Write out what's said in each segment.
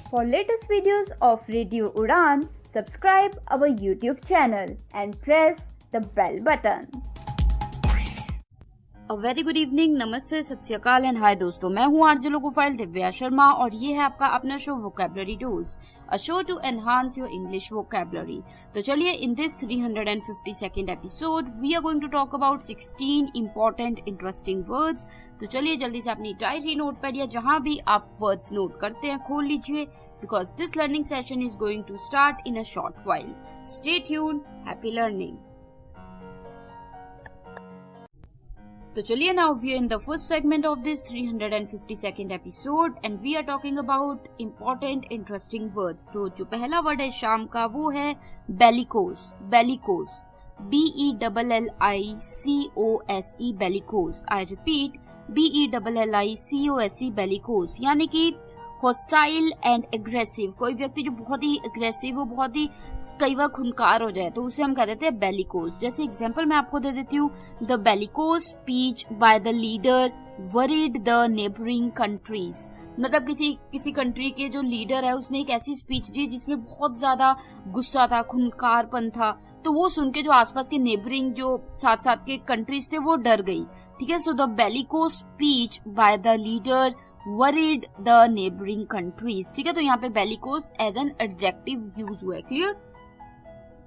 For latest videos of Radio Udan, subscribe our YouTube channel and press the bell button. A very good evening, नमस्ते, सत श्री अकाल and hi दोस्तों, मैं हूँ RJ लोकोफाइल Divya Sharma और ये है आपका अपना show vocabulary dose, a show to enhance your English vocabulary. तो चलिए, in this 352nd episode we are going to talk about 16 important interesting words. तो चलिए जल्दी से अपनी डायरी, नोटपैड या जहाँ भी आप वर्ड्स नोट करते हैं खोल लीजिए, because this learning session is going to start in a short while. Stay tuned, happy learning. तो चलिए, now we are in the first segment of this 352nd episode and we are talking about important interesting words। तो जो पहला word है शाम का वो है bellicose। bellicose, BELLICOSE, bellicose। I repeat, BELLICOSE, bellicose, यानी कि hostile and aggressive। कोई व्यक्ति जो बहुत ही aggressive हो, बहुत ही कई बार खुनकार हो जाए तो उसे हम कह देते हैं bellicose। जैसे एग्जांपल मैं आपको दे देती हूँ, the bellicose speech by the leader worried the neighboring countries। मतलब किसी कंट्री के जो लीडर है उसने एक ऐसी स्पीच दी जिसमें बहुत ज्यादा गुस्सा था, खुनकारपन था, तो वो सुन के जो आसपास के नेबरिंग जो साथ साथ के कंट्रीज थे वो डर गई। ठीक है, so the bellicose speech by the leader worried the neighboring countries। ठीक है, तो यहाँ पे bellicose as an adjective use हुआ है। क्लियर?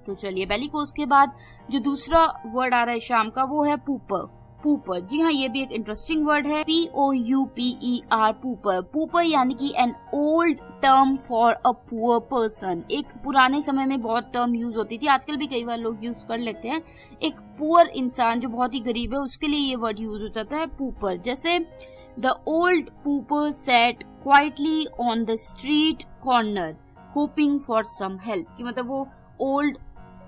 तो चलिए, bellicose के बाद जो दूसरा वर्ड आ रहा है शाम का वो है पूपर। पूपर, जी हाँ, ये भी एक इंटरेस्टिंग वर्ड है, POUPER, पूपर। पूपर यानी कि an old term for a poor person. एक पुराने समय में बहुत टर्म यूज होती थी, आजकल भी कई बार लोग यूज कर लेते हैं। एक पुअर इंसान जो बहुत ही गरीब है उसके लिए ये वर्ड यूज हो जाता है पूपर। जैसे the old pauper sat quietly on the street corner hoping for some help. कि मतलब वो ओल्ड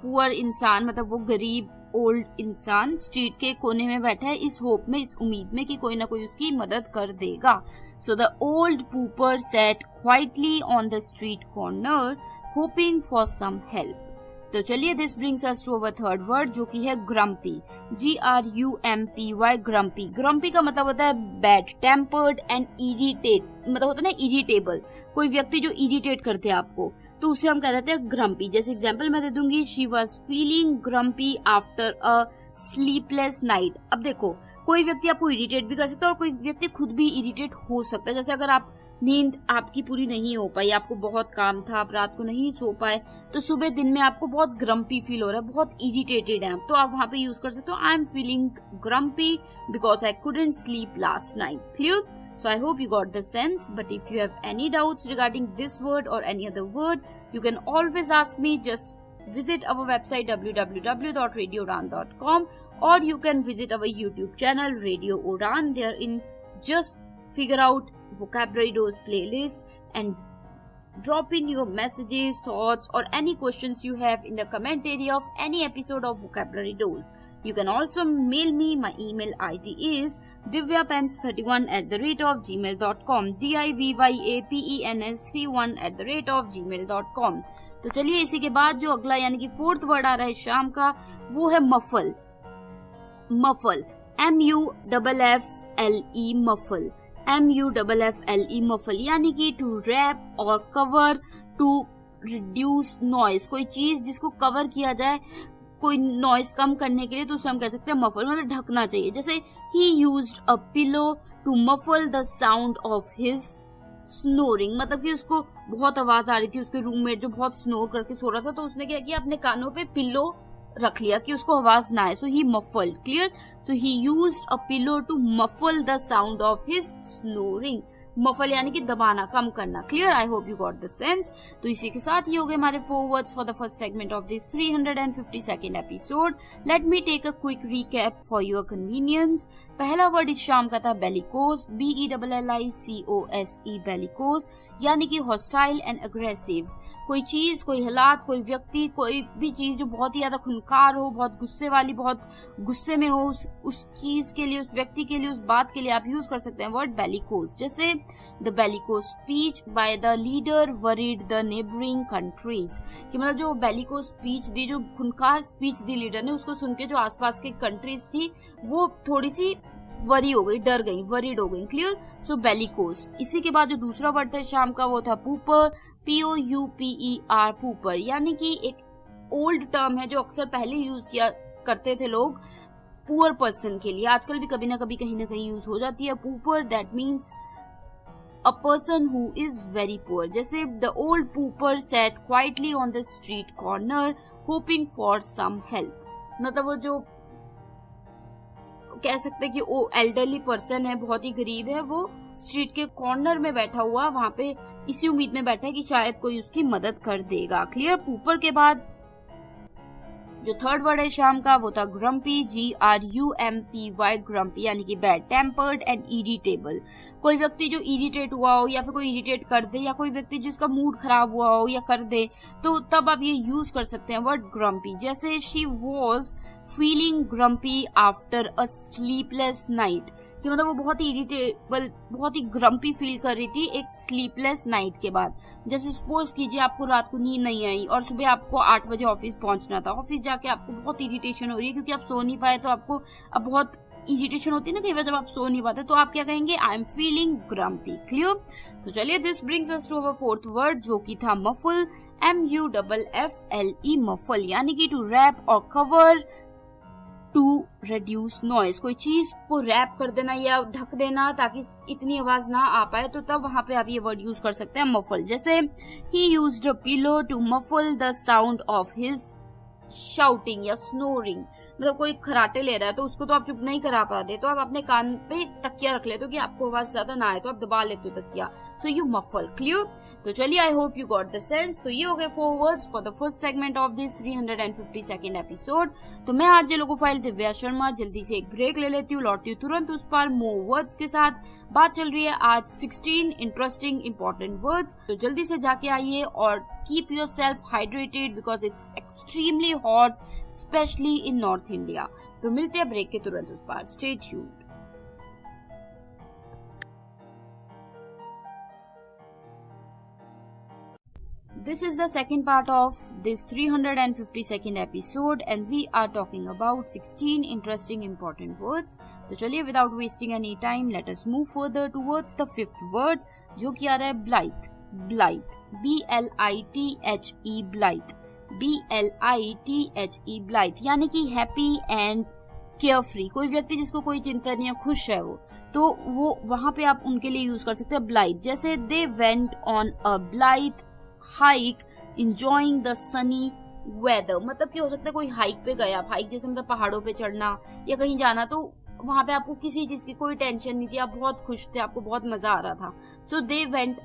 पुअर इंसान, मतलब वो गरीब ओल्ड इंसान स्ट्रीट के कोने में बैठा है इस होप में, इस उम्मीद में कि कोई ना कोई उसकी मदद कर देगा। So the old pauper sat quietly on the street corner hoping for some help. तो चलिए, this brings us to our third word जो कि है ग्रम्पी। GRUMPY, grumpy. ग्रम्पी का मतलब होता है बैड टेम्पर्ड एंड इरिटेट, मतलब होता है ना इरिटेबल। कोई व्यक्ति जो इरिटेट करते हैं आपको तो उसे हम कह देते हैं ग्रम्पी। जैसे एग्जांपल मैं दे दूंगी, she was feeling grumpy after a sleepless night. अब देखो, कोई व्यक्ति आपको इरिटेट भी कर सकता है और कोई व्यक्ति खुद भी इरिटेट हो सकता है। जैसे अगर आप नींद आपकी पूरी नहीं हो पाई, आपको बहुत काम था, आप रात को नहीं सो पाए, तो सुबह दिन में आपको बहुत ग्रम्पी फील हो रहा है, बहुत इरिटेटेड है, तो आप वहां पे यूज कर सकते हो, आई am feeling grumpy because I couldn't sleep last night. Clear? So I hope you got the sense, but if you have any doubts regarding this word or any other word, you can always ask me. Just visit our website www.radioudan.com or you can visit our YouTube channel Radio Udan. Therein just figure out vocabulary dose playlist and drop in your messages, thoughts or any questions you have in the comment area of any episode of Vocabulary Dose. You can also mail me. My email ID is divyapens31@gmail.com, DIVYAPENS31@gmail.com। तो चलिए, इसी के बाद जो अगला यानी कि fourth word आ रहा है शाम का वो है muffle. Muffle, MUFFLE, muffle, MUFFLE, muffle, यानी कि टू रैप और कवर, टू रिड्यूस नॉइस। कोई चीज जिसको कवर किया जाए कोई नॉइस कम करने के लिए, तो उसे हम कह सकते हैं मफल, मतलब ढकना चाहिए। जैसे he used a pillow to muffle the sound of his snoring, मतलब कि उसको बहुत आवाज आ रही थी, उसके रूममेट जो बहुत स्नोर करके सो रहा था, तो उसने क्या किया, अपने कानों पे पिलो रख लिया कि उसको आवाज ना आए। So he muffled. Clear? So he used a pillow to muffle the sound of his snoring. Muffle यानी कि दबाना, कम करना। Clear? I hope you got the sense. तो इसी के साथ ही हो गए हमारे 4 words for the first segment of this 352nd episode. Let me take a quick recap for your convenience. पहला वर्ड इस शाम का था bellicose, BELLICOSE, bellicose, यानी कि हॉस्टाइल एंड अग्रेसिव। कोई चीज, कोई हालात, कोई व्यक्ति, कोई भी चीज जो बहुत ही ज्यादा खुनकार हो, बहुत गुस्से वाली, बहुत गुस्से में हो, उस चीज के लिए, उस व्यक्ति के लिए, उस बात के लिए आप यूज कर सकते हैं वर्ड bellicose। जैसे the bellicose speech by the leader worried the neighboring countries, कि मतलब जो bellicose speech दी, जो खुनकार स्पीच दी लीडर ने, उसको सुन के जो आसपास के कंट्रीज थी वो थोड़ी सी वरी हो गई, डर गई, वरीड हो गई, क्लियर। सो बेलिकोस। इसी के बाद जो दूसरा वर्ड था शाम का वो था पूपर, POUPER, पूपर, यानी कि एक ओल्ड टर्म है जो अक्सर पहले यूज किया करते थे लोग पुअर पर्सन के लिए, आजकल भी कभी ना कहीं यूज हो जाती है। Pauper that means a person who is very poor, जैसे the old pauper sat quietly on the street corner hoping for some help, मतलब वो जो कह सकते हैं कि वो एल्डरली पर्सन है, बहुत ही गरीब है, वो स्ट्रीट के कॉर्नर में बैठा हुआ वहां पे इसी उम्मीद में बैठा है कि शायद कोई उसकी मदद कर देगा, क्लियर। पूपर के बाद जो थर्ड वर्ड है शाम का वो था ग्रम्पी, GRUMPY, ग्रम्पी, यानी कि बैड टेम्पर्ड एंड इरिटेबल। कोई व्यक्ति जो इरिटेट हुआ हो या फिर कोई इरिटेट कर दे, या कोई व्यक्ति जिसका मूड खराब हुआ हो या कर दे, तो तब आप ये यूज कर सकते हैं वर्ड ग्रम्पी। जैसे she was feeling grumpy after a sleepless night, कि मतलब वो बहुत ही इरिटेबल, बहुत ही ग्रम्पी फील कर रही थी एक स्लीपलेस नाइट के बाद। जैसे सपोज कीजिए आपको रात को नींद नहीं आई और सुबह आपको 8 बजे ऑफिस पहुंचना था, ऑफिस जाके आपको बहुत इरिटेशन हो रही है क्योंकि आप सो नहीं पाए, तो आपको अब बहुत इरिटेशन होती है ना कई बार जब आप सो नहीं पाते, तो आप क्या कहेंगे, I am feeling grumpy, clear. तो चलिए this brings us to our fourth word जो कि था मफल, MUFFLE, मफल, यानी कि टू रैप और कवर टू reduce noise, कोई चीज को रैप कर देना या ढक देना ताकि इतनी आवाज ना आ पाए, तो तब वहां पे आप ये वर्ड यूज कर सकते हैं मफल। जैसे he used a pillow to muffle the sound of his shouting या snoring, मतलब कोई खराटे ले रहा है तो उसको तो आप चुप नहीं करा पाते, तो आप अपने कान पे तकिया रख लेते हो कि आपको आवाज ज्यादा ना आए, तो आप दबा लेते हो तकिया, सो यू मफल, क्लियर। तो चलिए I hope you got the sense. तो ये हो गए 4 words for the first segment of this 352nd episode. तो मैं आरजे लोकोफाइल दिव्या शर्मा जल्दी से एक ब्रेक ले लेती हूँ, लौटती हूँ तुरंत उस पर मोर वर्ड्स के साथ। बात चल रही है आज 16 इंटरेस्टिंग इंपॉर्टेंट वर्ड्स, तो जल्दी से जाके आइए और keep your self hydrated because it's extremely hot specially in north India. तो मिलते हैं ब्रेक के तुरंत उस पर, stay tuned. This is the second part of this 352nd episode and we are talking about 16 interesting important words. तो चलिए without wasting any time let us move further towards the fifth word जो कि आ रहा है blithe, blithe, BLITHE, blithe, BLITHE, blithe, यानी कि happy and carefree. कोई व्यक्ति जिसको कोई चिंता नहीं है, खुश है तो वो वहां पे आप उनके लिए यूज कर सकते हैं ब्लाइथ। जैसे they went on a blithe hike enjoying the sunny weather, मतलब कि हो सकता है कोई हाइक पे गया, हाइक जैसे मतलब पहाड़ों पे चढ़ना या कहीं जाना, तो वहां पे आपको किसी चीज की कोई टेंशन नहीं थी, आप बहुत खुश थे, आपको बहुत मजा आ रहा था। So they went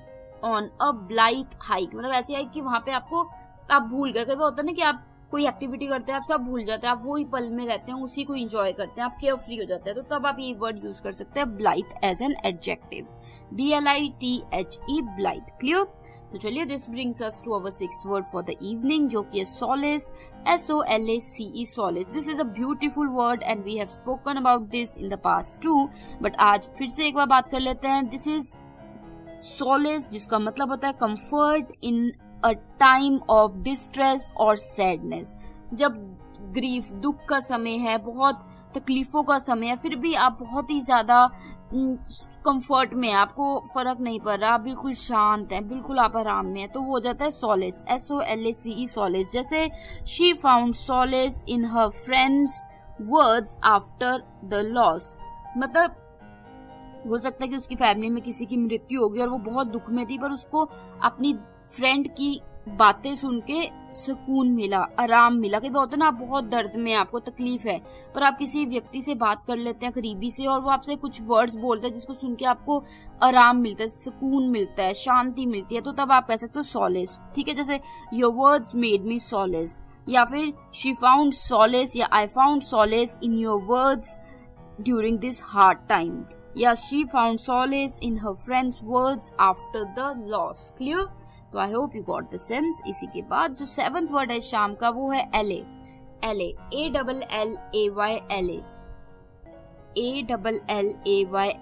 on a blithe hike, मतलब ऐसी हाइक कि वहां पे आपको आप भूल गए। कभी होता है ना कि आप कोई एक्टिविटी करते हैं, आप सब भूल जाते हैं, आप वही पल में रहते हैं, उसी को एंजॉय करते हैं, आप केयर फ्री हो जाते हैं, तो तब आप ये वर्ड यूज कर सकते हैं blithe as an adjective, BLITHE, blithe, clear. तो चलिए this brings us to our sixth word for the evening जो कि है solace, SOLACE, solace। This is a beautiful word and we have spoken about this in the past too, but आज फिर से एक बार बात कर लेते हैं। दिस इज solace जिसका मतलब होता है comfort in a time of distress और सैडनेस। जब ग्रीफ, दुख का समय है, बहुत तकलीफों का समय है, फिर भी आप बहुत ही ज्यादा कंफर्ट में, आपको फर्क नहीं पड़ रहा, आप बिल्कुल शांत हैं, बिल्कुल आप आराम में हैं, तो वो हो जाता है solace, SOLACE, solace। जैसे she found solace in her friend's words after the loss, मतलब हो सकता है कि उसकी फैमिली में किसी की मृत्यु होगी और वो बहुत दुख में थी, पर उसको अपनी फ्रेंड की बातें सुन के सुकून मिला, आराम मिला। कई बार होता है ना आप बहुत दर्द में, आपको तकलीफ है, पर आप किसी व्यक्ति से बात कर लेते हैं करीबी से और वो आपसे कुछ वर्ड्स बोलता है जिसको सुन के आपको आराम मिलता है, सुकून मिलता है, शांति मिलती है, तो तब आप कह सकते हो solace, ठीक है। जैसे your words made me solace, या फिर she found solace या I found solace in your words during this hard time, या she found solace in her friend's words after the loss, clear। तो आई hope you got the sense. इसी के बाद जो seventh word है शाम का वो है LA, LA, ALLAY, LA,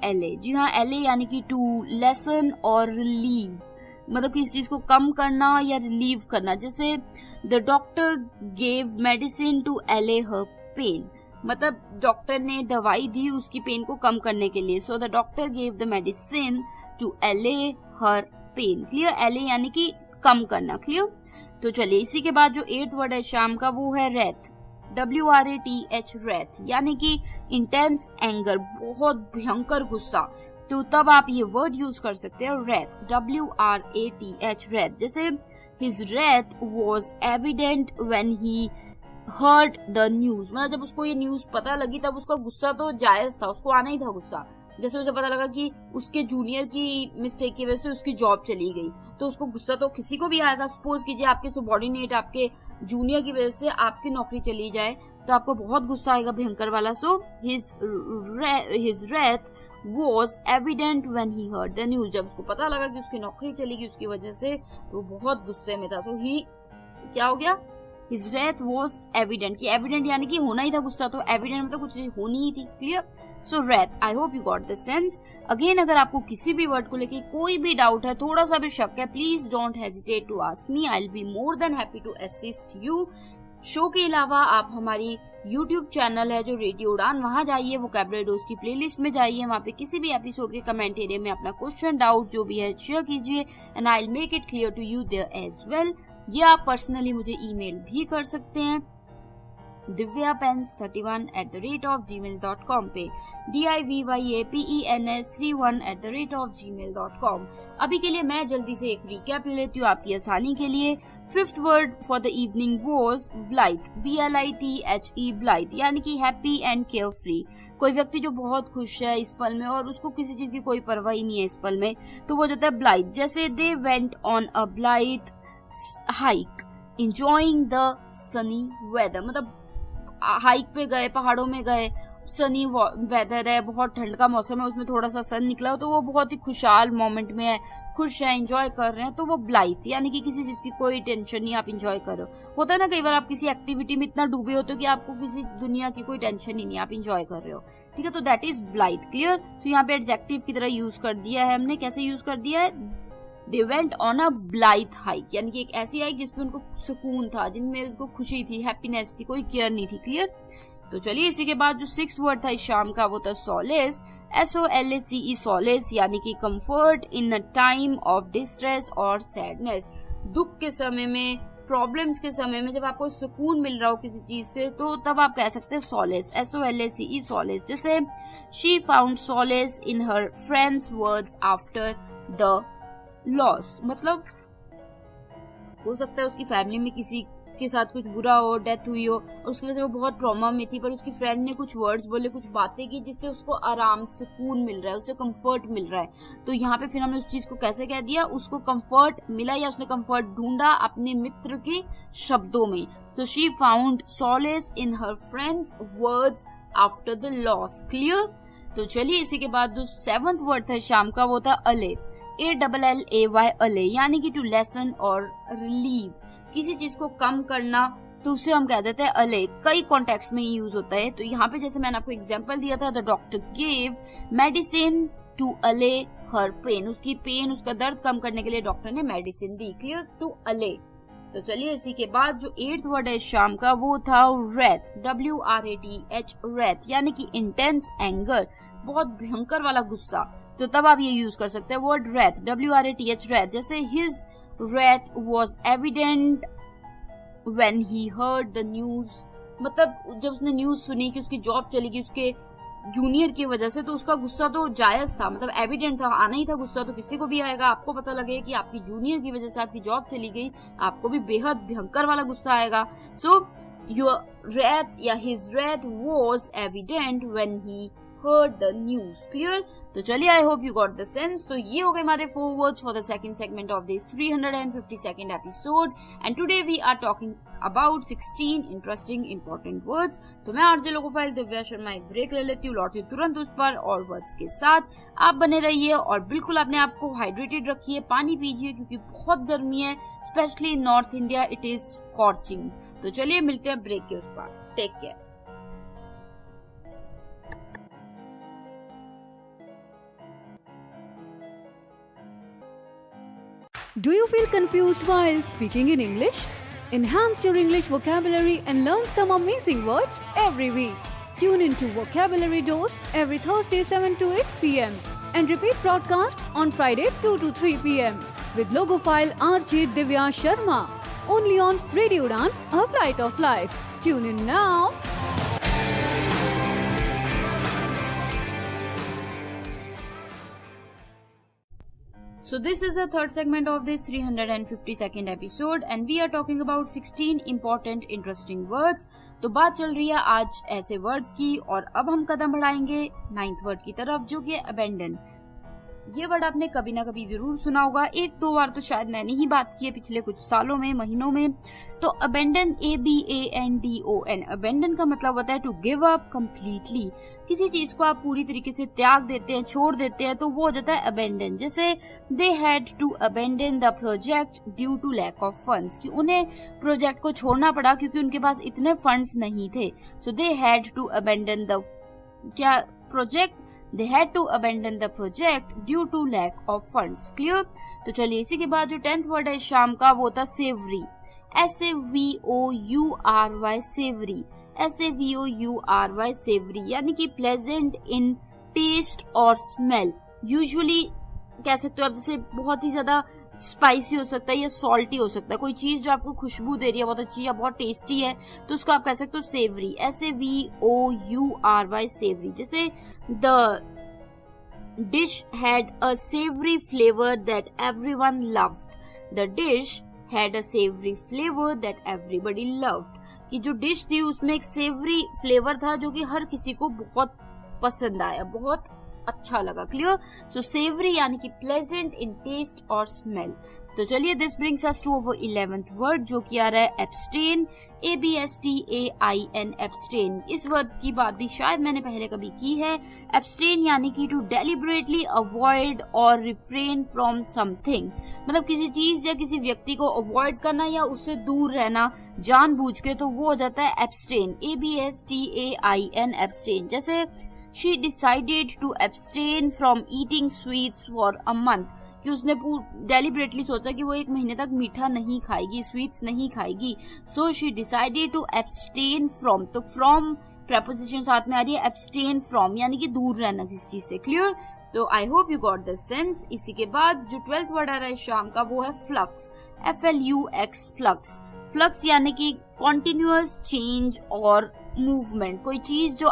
ALLAY, जी हाँ, LA यानी कि टू लेसन और रिलीव, मतलब किसी चीज को कम करना या रिलीव करना। जैसे the doctor gave medicine to LA her pain, मतलब डॉक्टर ने दवाई दी उसकी पेन को कम करने के लिए. So the doctor gave the medicine to allay her pain. Clear? allay यानी कि कम करना. क्लियर? तो चलिए इसी के बाद जो 8th वर्ड है शाम का वो है wrath. WRATH wrath यानी कि इंटेंस एंगर, बहुत भयंकर गुस्सा. तो तब आप ये वर्ड यूज कर सकते हैं wrath. WRATH wrath. जैसे his wrath was evident when he heard the news. मतलब जब उसको ये न्यूज पता लगी तब उसका गुस्सा तो जायज था, उसको आना ही था गुस्सा. जैसे उसे पता लगा कि उसके जूनियर की मिस्टेक की वजह से उसकी जॉब चली गई तो उसको गुस्सा तो किसी को भी आएगा. सपोज कीजिए आपके सबॉर्डिनेट, आपके जूनियर की वजह से आपकी नौकरी चली जाए तो आपको बहुत गुस्सा आएगा, भयंकर वाला. सो his wrath was evident when he heard the news. जब उसको पता लगा कि उसकी नौकरी चली गई उसकी वजह से तो बहुत गुस्से में था. तो ही क्या हो गया? His wrath was evident. कि evident यानी कि होना ही था गुस्सा, तो evident मतलब कुछ होनी ही थी. Clear? So wrath, I hope you got the sense. Again अगर आपको किसी भी वर्ड को लेके कोई भी डाउट है, थोड़ा सा भी शक है, please don't hesitate to ask me. I will be more than happy to assist you. Show के अलावा आप हमारी YouTube चैनल है जो रेडियो उड़ान, वहां जाइए, वोकैबुलरी डोज की प्लेलिस्ट में जाइए, वहां पे किसी भी एपिसोड के कमेंट एरिया में अपना क्वेश्चन, डाउट जो भी है शेयर कीजिए and I will make it clear to you there as well. ये आप पर्सनली मुझे ईमेल भी कर सकते हैं divyapens31@gmail.com पे, divyapens31@gmail.com. अभी के लिए मैं जल्दी से एक रिकैप ले लेती हूँ आपकी आसानी के लिए. 5th word for the evening was blithe. BLITHE blithe यानी कि हैप्पी एंड केयर फ्री. कोई व्यक्ति जो बहुत खुश है इस पल में और उसको किसी चीज की कोई परवाह ही नहीं है इस पल में, तो वो जाता है ब्लाइथ. जैसे they went on a blithe hike enjoying the sunny weather. मतलब हाइक पे गए, पहाड़ों में गए, सनी वेदर है, बहुत ठंड का मौसम है, उसमें थोड़ा सा सन निकला तो वो बहुत ही खुशहाल मोमेंट में है, खुश है, एंजॉय कर रहे हैं, तो वो ब्लाइथ यानी कि किसी चीज की कोई टेंशन नहीं, आप एंजॉय करो. होता है ना कई बार आप किसी एक्टिविटी में इतना डूबे होते हो कि आपको किसी दुनिया की कोई टेंशन ही नहीं, आप एंजॉय कर रहे हो. ठीक है, तो दैट इज ब्लाइथ. क्लियर? तो यहाँ पे एडजेक्टिव की तरह यूज कर दिया है हमने. कैसे यूज कर दिया है? They went on a blithe hike यानी कि एक ऐसी हाइक जिसमें उनको सुकून था, जिनमें उनको खुशी थी, हैप्पीनेस थी, कोई केयर नहीं थी. क्लियर? तो चलिए इसी के बाद जो 6th वर्ड था इस शाम का वो था solace. SOLACE solace यानी कि comfort in a time of distress or sadness. दुख के समय में, प्रॉब्लम्स के समय में जब आपको सुकून मिल रहा हो किसी चीज से तो तब आप कह सकते हैं solace. SOLACE solace. जैसे she found solace in her friend's words after the loss. मतलब हो सकता है उसकी फैमिली में किसी के साथ कुछ बुरा हो, डेथ हुई हो और उसकी वजह से वो बहुत ट्रॉमा में थी, पर उसकी फ्रेंड ने कुछ वर्ड्स बोले, कुछ बातें की जिससे उसको आराम, सुकून मिल रहा है, उसे कंफर्ट मिल रहा है. तो यहाँ पे फिर हमने उस चीज को कैसे कह दिया? उसको कंफर्ट मिला या उसने कंफर्ट ढूंढा अपने मित्र के शब्दों में. तो she found solace in her friends words after the loss. Clear? तो चलिए इसी के बाद जो 7th वर्ड था शाम का वो था अले. ALLAY अले यानी कि टू लेसन और रिलीव, किसी चीज को कम करना, तो उसे हम कह देते हैं अले. कई कॉन्टेक्स्ट में यूज होता है. तो यहाँ पे जैसे मैंने आपको एग्जांपल दिया था, the doctor give medicine to allay her pen. उसकी पेन, उसका दर्द कम करने के लिए डॉक्टर ने मेडिसिन दी. क्लियर? टू अले. तो चलिए इसी के बाद जो 8th वर्ड है शाम का वो था wrath. WRATH wrath यानी कि इंटेंस एंगर, बहुत भयंकर वाला गुस्सा. तो तब आप ये यूज कर सकते हैं वर्ड wrath. WRATH wrath. जैसे his wrath was evident when he heard the news. मतलब जब उसने न्यूज सुनी कि उसकी जॉब चली गई उसके जूनियर की वजह से, तो उसका गुस्सा तो जायज था, मतलब एविडेंट था, आना ही था गुस्सा. तो किसी को भी आएगा, आपको पता लगे कि आपकी जूनियर की वजह से आपकी जॉब चली गई, आपको भी बेहद भयंकर वाला गुस्सा आएगा. सो योर wrath या his wrath was evident when he heard the news. Clear? तो चलिए I hope you got the sense. तो ये हो गए हमारे 4 words for the second segment of this 352nd episode and today we are talking about 16 interesting important words. तो मैं RJ logophile Divya Sharma एक ब्रेक ले लेती हूँ, लौटती हूँ तुरंत उस पर और वर्ड्स के साथ. आप बने रहिए और बिल्कुल अपने आप को हाइड्रेटेड रखिए, पानी पीजिए क्योंकि बहुत गर्मी है, specially in north India it is scorching. तो चलिए मिलते हैं ब्रेक के उस पर. Take care. Do you feel confused while speaking in English? Enhance your English vocabulary and learn some amazing words every week. Tune into Vocabulary Dose every Thursday 7 to 8 p.m. and repeat broadcast on Friday 2 to 3 p.m. with logophile RJ Divya Sharma. Only on Radio Udan, a flight of life. Tune in now. So this is the third segment of this 352nd episode and we are talking about 16 important interesting words. तो बात चल रही है आज ऐसे words की और अब हम कदम बढ़ाएंगे 9th वर्ड की तरफ जो कि abandon. ये वर्ड आपने कभी ना कभी जरूर सुना होगा, एक दो बार तो शायद मैंने ही बात की है पिछले कुछ सालों में, महीनों में. तो abandon, ABANDON, abandon का मतलब होता है to give up completely. किसी चीज को आप पूरी तरीके से त्याग देते हैं, छोड़ देते हैं, तो वो हो जाता है abandon. जैसे they had to abandon the project due to lack of funds, कि उन्हें प्रोजेक्ट को छोड़ना पड़ा क्योंकि उनके पास इतने फंड्स नहीं थे. So they had to abandon the क्या project They had to abandon the project due to lack of funds. Clear? तो चलिए इसी के बाद जो 10th वर्ड है शाम का वो था savory. SAVOURY, savory. SAVOURY, savory यानी कि pleasant in taste और smell. Usually कह सकते हो आप जैसे बहुत ही ज्यादा स्पाइसी हो सकता है या सॉल्टी हो सकता है. कोई चीज जो आपको खुशबू दे रही है बहुत अच्छी या बहुत टेस्टी है तो उसको आप कह सकते हो सेवरी. SAVOURY, savoury. जैसे the dish had a savoury flavour that everyone loved. The dish had a savoury flavour that everybody loved. कि जो डिश थी उसमें एक सेवरी फ्लेवर था जो कि हर किसी को बहुत पसंद आया, बहुत अच्छा लगा. क्लियर? सो सेवरी यानी कि प्लेजेंट इन टेस्ट और स्मेल. तो चलिए this brings us to our 11th word जो कि आ रहा है एब्स्टेन. ABSTAIN, abstain. इस वर्ड की बात भी शायद मैंने पहले कभी की है. एब्स्टेन यानी कि टू डेलिबरेटली अवॉइड और रिफ्रेन फ्रॉम समथिंग, मतलब किसी चीज या किसी व्यक्ति को अवॉइड करना या उससे दूर रहना जानबूझ के, तो वो हो जाता है एब्स्टेन. ABSTAIN, abstain. जैसे She decided to abstain from eating sweets for a month. कि उसने डेलिबरेटली सोचा कि वो एक महीने तक मीठा नहीं खाएगी, स्वीट्स नहीं खाएगी. So she decided to abstain from. तो from preposition साथ में आ रही है, abstain from यानी कि दूर रहना किसी चीज से. क्लियर? तो आई hope you got this sense. इसी के बाद जो 12th वर्ड आ रहा है शाम का वो है फ्लक्स. FLUX, flux. फ्लक्स यानी कि कॉन्टिन्यूअस चेंज और मूवमेंट. कोई चीज जो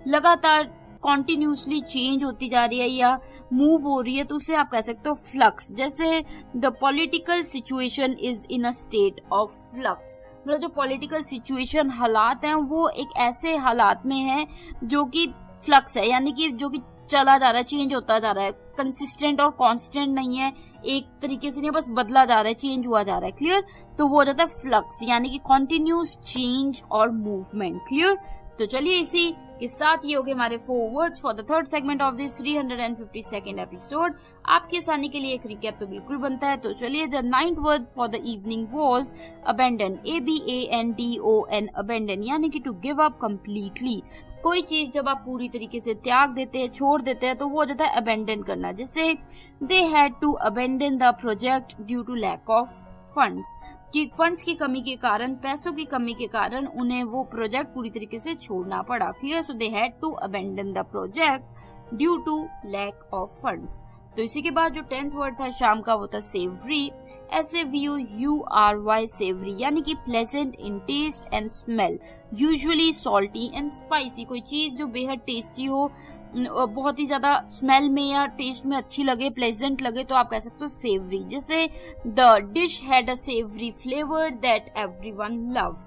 लगातार कॉन्टिन्यूसली चेंज होती जा रही है या मूव हो रही है तो उसे आप कह सकते हो फ्लक्स. जैसे the political situation is in a state of flux, मतलब जो पॉलिटिकल सिचुएशन हालात हैं वो एक ऐसे हालात में है जो कि फ्लक्स है, यानी कि जो कि चला जा रहा है, चेंज होता जा रहा है, कंसिस्टेंट और कांस्टेंट नहीं है, एक तरीके से नहीं, बस बदला जा रहा है, चेंज हुआ जा रहा है. क्लियर? तो वो हो जाता है फ्लक्स यानी कि कॉन्टिन्यूस चेंज और मूवमेंट. क्लियर? तो चलिए इसी के साथ ये हो गए हमारे 4 words for the third segment of this 352nd episode. आपके आसानी के लिए एक रिकैप तो बिल्कुल बनता है. तो चलिए the 9th word for the evening was abandon. ABANDON, abandon यानी कि टू गिव अप कंप्लीटली. कोई चीज जब आप पूरी तरीके से त्याग देते हैं, छोड़ देते हैं, तो वो हो जाता है अबैंडन करना. जैसे they had to abandon the project due to lack of funds, कि फंड्स की कमी के कारण, पैसों की कमी के कारण उन्हें वो प्रोजेक्ट पूरी तरीके से छोड़ना पड़ा. Clear? So they had to abandon the project due to lack of funds. तो इसी के बाद जो 10th वर्ड था शाम का वो था सेवरी. SAVOURY, सेवरी यानी कि pleasant in taste and smell, usually salty and spicy. कोई चीज जो बेहद टेस्टी हो, बहुत ही ज्यादा स्मेल में या टेस्ट में अच्छी लगे, प्लेजेंट लगे, तो आप कह सकते हो सेवरी. जैसे the dish had a savoury flavour that everyone loved,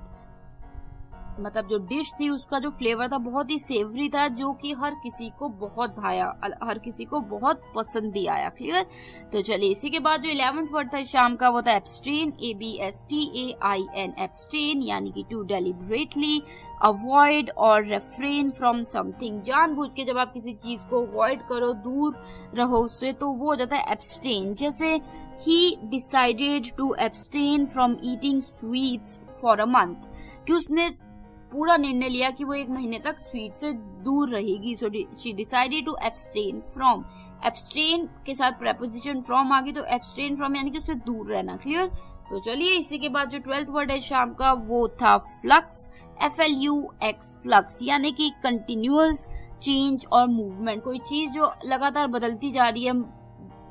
मतलब जो डिश थी उसका जो फ्लेवर था बहुत ही सेवरी था जो कि हर किसी को बहुत भाया, हर किसी को बहुत पसंद भी आया. क्लियर? तो चलिए इसी के बाद जो 11th वर्ड था शाम का वो था एब्स्टेन. ABSTAIN, एब्स्टेन यानी कि टू डेलिबरेटली अवॉइड और रेफ्रेन फ्रॉम समथिंग. जानबूझ के जब आप किसी चीज को अवॉइड करो, दूर रहो उससे, तो वो हो जाता है एब्स्टेन. जैसे she decided to abstain from eating sweets for a month, कि उसने पूरा निर्णय लिया कि वो एक महीने तक स्वीट से दूर रहेगी. So she decided to abstain from. Abstain के साथ प्रेपोजिशन फ्रॉम आ गई तो एब्स्टेन फ्रॉम यानी कि उससे दूर रहना. क्लियर? तो चलिए इसी के बाद जो 12th वर्ड है शाम का वो था फ्लक्स, FLUX, फ्लक्स यानी कि कंटिन्यूअस चेंज और मूवमेंट। कोई चीज जो लगातार बदलती जा रही है,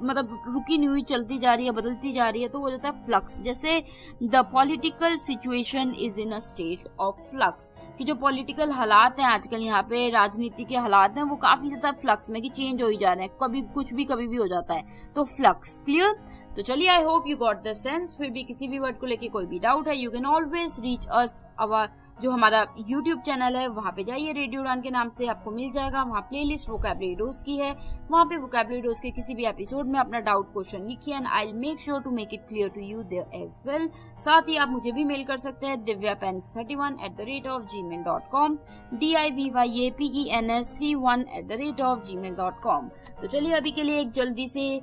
मतलब रुकी नहीं हुई चलती जा रही है, बदलती जा रही है, तो वो जाता है फ्लक्स। जैसे the political situation is in a state of flux, कि जो पॉलिटिकल हालात हैं आजकल यहाँ पे, राजनीति के हालात हैं, वो काफी ज्यादा फ्लक्स में कि चेंज हो ही जा रहे हैं, कभी कुछ भी कभी भी हो जाता है, तो फ्लक्स। क्लियर? तो चलिए I hope you got the sense. फिर भी किसी भी वर्ड को लेके कोई भी डाउट है, you can always reach us. Our जो हमारा YouTube चैनल है वहाँ पे जाइए, रेडियो उड़ान के नाम से आपको मिल जाएगा। वहाँ प्लेलिस्ट वोकैबुलरी डोज की है, वहाँ पे वोकैबुलरी डोज के किसी भी एपिसोड में अपना डाउट क्वेश्चन लिखिए and I will make sure to make it clear to you there as well. साथ ही आप मुझे भी मेल कर सकते हैं divyapens31@gmail.com, divyapens31@gmail.com। तो चलिए अभी के लिए एक जल्दी से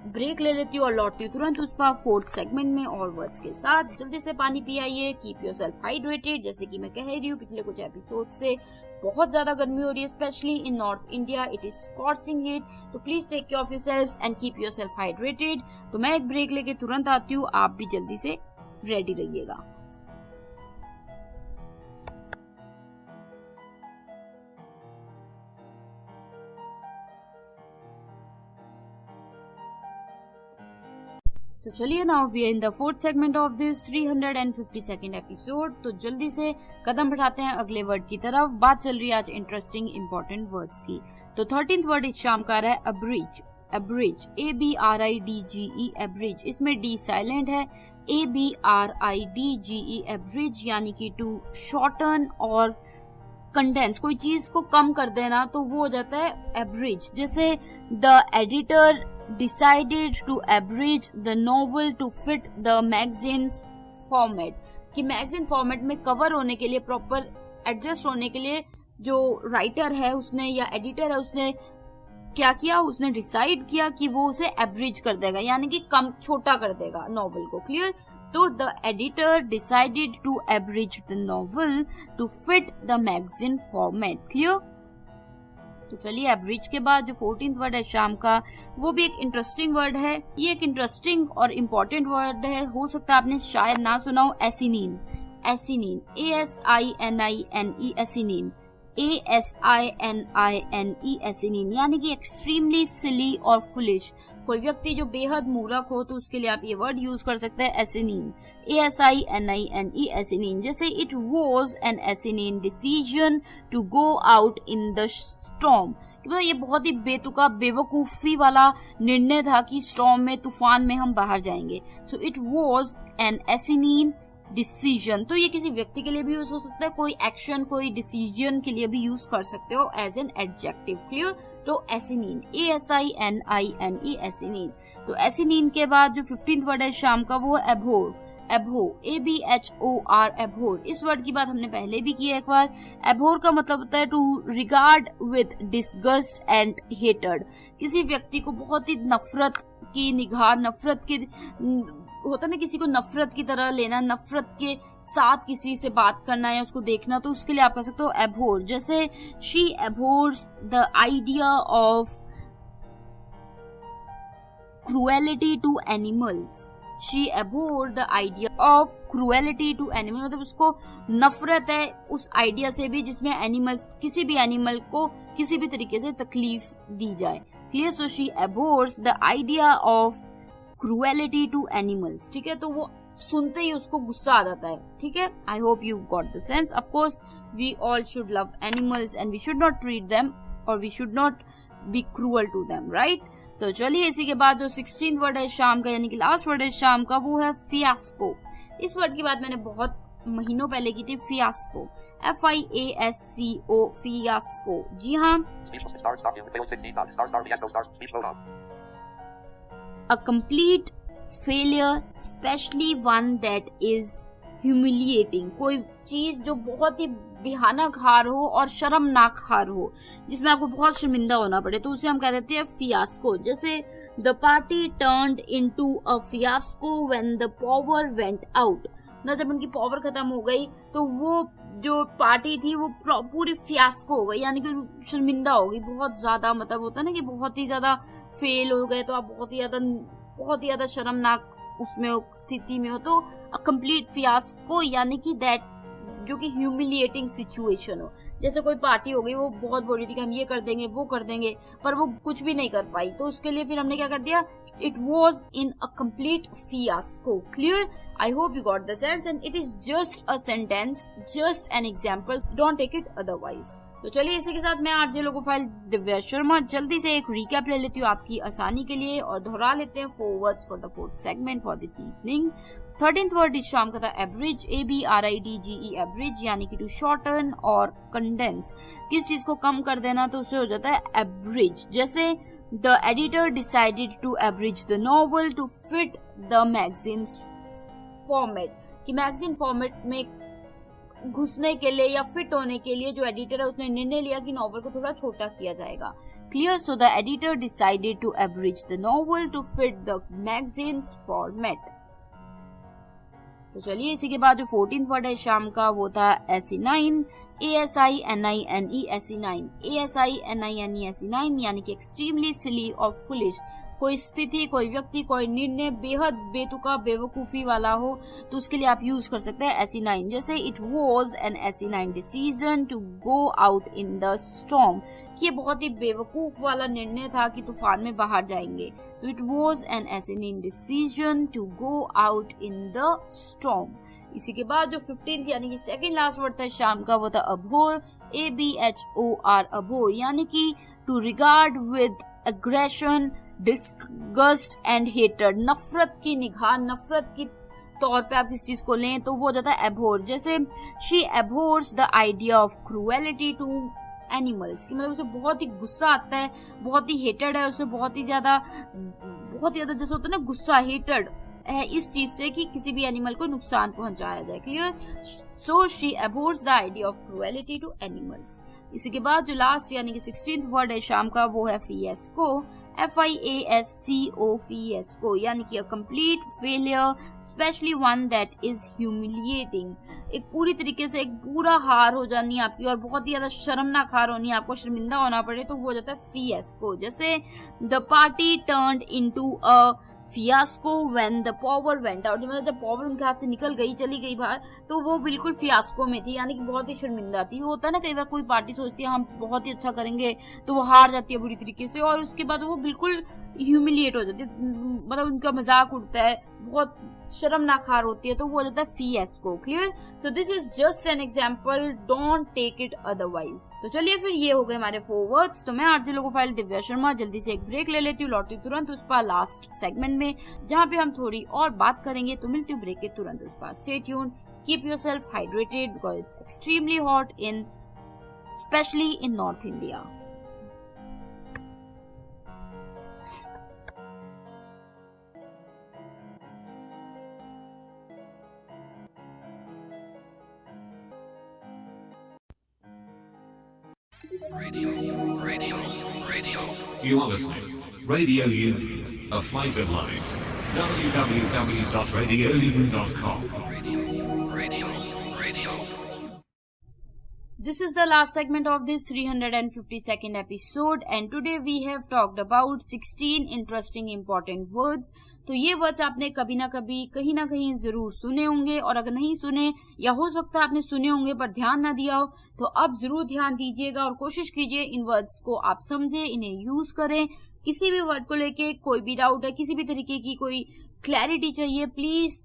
ब्रेक ले लेती हूँ और लौटती हूँ तुरंत उस पर 4th सेगमेंट में और वर्ड्स के साथ। जल्दी से पानी पी आइए, कीप योरसेल्फ हाइड्रेटेड। जैसे कि मैं कह रही हूँ पिछले कुछ एपिसोड से, बहुत ज्यादा गर्मी हो रही है, specially in north India, it is scorching heat, तो please take care of yourselves and keep yourself hydrated. तो मैं एक ब्रेक लेके तुरंत आती हूँ, आप भी जल्दी से रेडी रहिएगा। तो चलिए now we are in the 4th segment of this 352nd episode. तो जल्दी से कदम बढ़ाते हैं अगले वर्ड की तरफ। बात चल रही है आज इंटरेस्टिंग इंपॉर्टेंट वर्ड्स की। तो 13th वर्ड इस शाम का है अब्रिज, एब्रिज, ABRIDGE, एब्रिज। इसमें डी साइलेंट है, ABRIDGE, एब्रिज यानी कि टू शॉर्टन और कंडेंस, कोई चीज को कम कर देना, तो वो हो जाता है एब्रिज। जैसे the editor decided to abridge the novel to fit the magazine format, कि मैगजीन फॉर्मेट में कवर होने के लिए, प्रॉपर एडजस्ट होने के लिए जो राइटर है उसने या एडिटर है उसने क्या किया, उसने डिसाइड किया कि वो उसे एब्रिज कर देगा, यानी कि कम छोटा कर देगा नॉवल को। क्लियर? तो the editor decided to abridge the novel to fit the magazine format. Clear? तो चलिए एब्रिज के बाद जो 14th वर्ड है शाम का, वो भी एक इंटरेस्टिंग वर्ड है। ये एक इंटरेस्टिंग और इम्पोर्टेंट वर्ड है, हो सकता है आपने शायद ना सुना हो, एसिनीन, एसिनीन, ASININE, एसिनीन, ASININE, एसिनीन यानी कि एक्सट्रीमली सिली और फुलिश। कोई व्यक्ति जो बेहद मूर्ख हो तो उसके लिए आप ये वर्ड यूज कर सकते हैं, एसिनीन, ASININE, एसिनीन। जैसे it was an asinine decision to go out in the storm, ये बहुत ही बेतुका बेवकूफी वाला निर्णय था कि स्टॉर्म में, तूफान में हम बाहर जाएंगे। So it was an asinine decision. तो ये किसी व्यक्ति के लिए भी यूज हो सकता है, कोई एक्शन, कोई डिसीजन के लिए भी यूज कर सकते हो एज एन एडजेक्टिव। क्लियर? तो एसिनीन, ASININE, एसिनीन। तो एसिनीन के बाद जो 15th वर्ड है शाम का वो है एबहोर, एबहोर, ABHOR, एबहोर। इस वर्ड की बात हमने पहले भी की है एक बार। एबहोर का मतलब होता है to regard with disgust and hated, किसी व्यक्ति को बहुत ही नफरत की निगाह, नफरत के होता है ना, किसी को नफरत की तरह लेना, नफरत के साथ किसी से बात करना या उसको देखना, तो उसके लिए आप कह सकते हो एबहोर। जैसे she abhors the idea of cruelty to animals, she abhorred the idea of cruelty to animal, मतलब उसको नफरत है उस आइडिया से भी जिसमें एनिमल, किसी भी एनिमल को किसी भी तरीके से तकलीफ दी जाए। Clear? So she abhors the idea of cruelty to animals. ठीक है? तो वो सुनते ही उसको गुस्सा आ जाता है। ठीक है? I hope you got the sense. Of course we all should love animals and we should not treat them और we should not be cruel to them, right? तो चलिए इसी के बाद जो 16th वर्ड है शाम का, यानी कि लास्ट वर्ड है शाम का, वो है फियास्को। इस वर्ड की बात मैंने बहुत महीनों पहले की थी, फियास्को, FIASCO, फियास्को। जी हाँ, a complete failure, especially one that is humiliating, कोई चीज जो बहुत ही भयानक हार हो और शर्मनाक हार हो, जिसमें आपको बहुत शर्मिंदा होना पड़े, तो उसे हम कह देते हैं फियास्को। जैसे the party turned into a fiasco when the power went out, ना जब उनकी पावर खत्म हो गई तो वो जो पार्टी थी वो पूरी फियास्को हो गई, यानी कि शर्मिंदा हो गई बहुत ज्यादा। मतलब होता है ना कि बहुत ही ज्यादा फेल हो गए तो आप बहुत ही ज्यादा शर्मनाक उसमें हो, स्थिति में हो, तो अ कंप्लीट फियास्को यानी कि दैट जो कि ह्यूमिलिएटिंग सिचुएशन हो। जैसे कोई पार्टी हो गई, वो बहुत बोल रही थी कि हम ये कर देंगे वो कर देंगे, पर वो कुछ भी नहीं कर पाई, तो उसके लिए फिर हमने क्या कर दिया, it was in a complete fiasco. Clear? I hope you got the sense, and it is just a sentence, just an example. Don't take it otherwise. तो चलिए इसी के साथ मैं आरजे लोगोफाइल दिव्या शर्मा जल्दी से एक रिकैप ले लेती हूँ आपकी आसानी के लिए और दोहरा लेते हैं 4 words for the 4th segment for this evening. 13th word इस शाम का था एवरेज, ABRIDGE एवरेज, यानी कि टू शॉर्टन और कंडेंस, किस चीज को कम कर देना तो उसे हो जाता है एवरेज। जैसे the editor decided to average the novel to fit the magazine's format, कि मैगजीन फॉर्मेट में घुसने के लिए या फिट होने के लिए जो एडिटर है उसने निर्णय लिया कि नॉवल को थोड़ा छोटा किया जाएगा। Clear? So the editor decided to abridge the novel to fit the magazine's format. तो चलिए इसी के बाद जो 14th वर्ड है शाम का वो था एसिनाइन, ASININE एसिनाइन, ASININE एसिनाइन, यानी कि एक्सट्रीमली सिली और फुलिश। कोई स्थिति, कोई व्यक्ति, कोई निर्णय बेहद बेतुका बेवकूफी वाला हो तो उसके लिए आप यूज कर सकते हैं एसिनाइन। जैसे it was an asinine decision to go out in the storm, ये बहुत ही बेवकूफ वाला निर्णय था कि तूफान में बाहर जाएंगे। So it was an asinine decision to go out in the storm. इसी के बाद जो 15th यानी कि सेकंड लास्ट वर्ड था शाम का वो था अबोर, ABHOR अबोर, यानी कि to regard with aggression, disgust and hated, नफरत की निगाह, नफरत की तौर पे आप किसी चीज को लें तो वो हो जाता है एबोर। जैसे she abhors the idea of cruelty to animals, कि मतलब उसे बहुत ही गुस्सा आता है, बहुत ही हेटेड है, उसे बहुत ही ज्यादा जैसे होता है ना गुस्सा, हेटेड है इस चीज से कि किसी भी एनिमल को नुकसान पहुंचाया जाए। Clear? So she abhors the idea of cruelty to animals. इसी के बाद जो लास्ट यानी कि 16th वर्ड है शाम का वो है फिएस्को, FIASCO, फिएस्को, यानी कि a complete failure, specially one that is humiliating, एक पूरी तरीके से एक पूरा हार हो जानी आपकी और बहुत ही ज्यादा शर्मनाक हार होनी, आपको शर्मिंदा होना पड़े, तो वो हो जाता है फिएस्को। जैसे the party turned into a fiasco when the power went out, मतलब जब पावर उनके हाथ से निकल गई, चली गई बाहर, तो वो बिल्कुल फियास्को में थी, यानी कि बहुत ही शर्मिंदा थी। होता है ना कई बार कोई पार्टी सोचती है हम बहुत ही अच्छा करेंगे तो वो हार जाती है बुरी तरीके से और उसके बाद वो बिल्कुल ह्यूमिलिएट हो जाती है, मतलब उनका मजाक उड़ता है, बहुत शर्मनाक हार होती है, तो वो हो जाता है fiasco. Clear? So this is just an example, don't take it otherwise. तो चलिए फिर ये हो गए हमारे 4 वर्ड्स। तो मैं आरजे लोगोफाइल दिव्या शर्मा जल्दी से एक ब्रेक ले लेती हूँ, लौटती तुरंत उस पर लास्ट सेगमेंट में जहाँ पे हम थोड़ी और बात करेंगे, तो मिलती हूँ ब्रेक के तुरंत उस पर। Stay tuned, keep yourself hydrated because it's extremely hot in specially in north India. Radio. You are listening. Radio Union, a flavored life. www.radiounion.com. Radio. This is the last segment of this 352nd episode and today we have talked about 16 interesting important words. तो ये words आपने कभी ना कभी कहीं ना कहीं जरूर सुने होंगे और अगर नहीं सुने या हो सकता है आपने सुने होंगे पर ध्यान ना दिया हो, तो अब जरूर ध्यान दीजिएगा और कोशिश कीजिए इन वर्ड्स को आप समझे, इन्हें यूज करें। किसी भी वर्ड को लेके कोई भी डाउट है, किसी भी तरीके की कोई क्लैरिटी चाहिए, please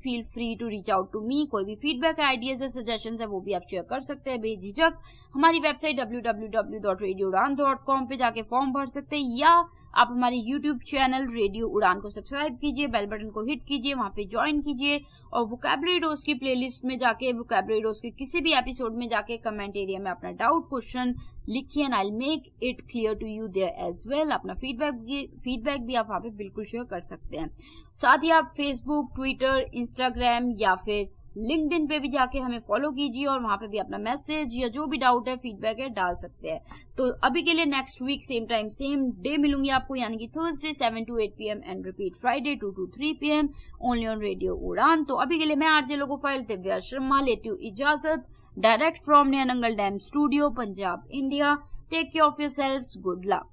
feel free to reach out to me. कोई भी फीडबैक आइडियाज है, सजेशंस है, वो भी आप शेयर कर सकते हैं बेझिझक। हमारी वेबसाइट www.radioudan.com पे जाके फॉर्म भर सकते हैं या आप हमारे YouTube चैनल रेडियो उड़ान को सब्सक्राइब कीजिए, बेल बटन को हिट कीजिए, वहां पे ज्वाइन कीजिए और वोकैबुलरी डोज की प्लेलिस्ट में जाके वोकैबुलरी डोज के किसी भी एपिसोड में जाके कमेंट एरिया में अपना डाउट क्वेश्चन लिखिए and I will make it clear to you there as well. अपना फीडबैक भी आप वहां पे बिल्कुल शेयर कर सकते हैं। साथ ही आप फेसबुक, ट्विटर, इंस्टाग्राम या फिर लिंक्डइन पे भी जाके हमें फॉलो कीजिए और वहां पे भी अपना मैसेज या जो भी डाउट है, फीडबैक है, डाल सकते हैं। तो अभी के लिए next week same time same day मिलूंगी आपको, यानी कि Thursday 7 to 8 PM and repeat Friday 2 to 3 PM only on radio Udaan. तो अभी के लिए मैं आरजे लोगोफाइल दिव्या शर्मा लेती हूँ इजाजत, direct from near Nangal dam studio, Punjab, India. Take care of yourselves, good luck.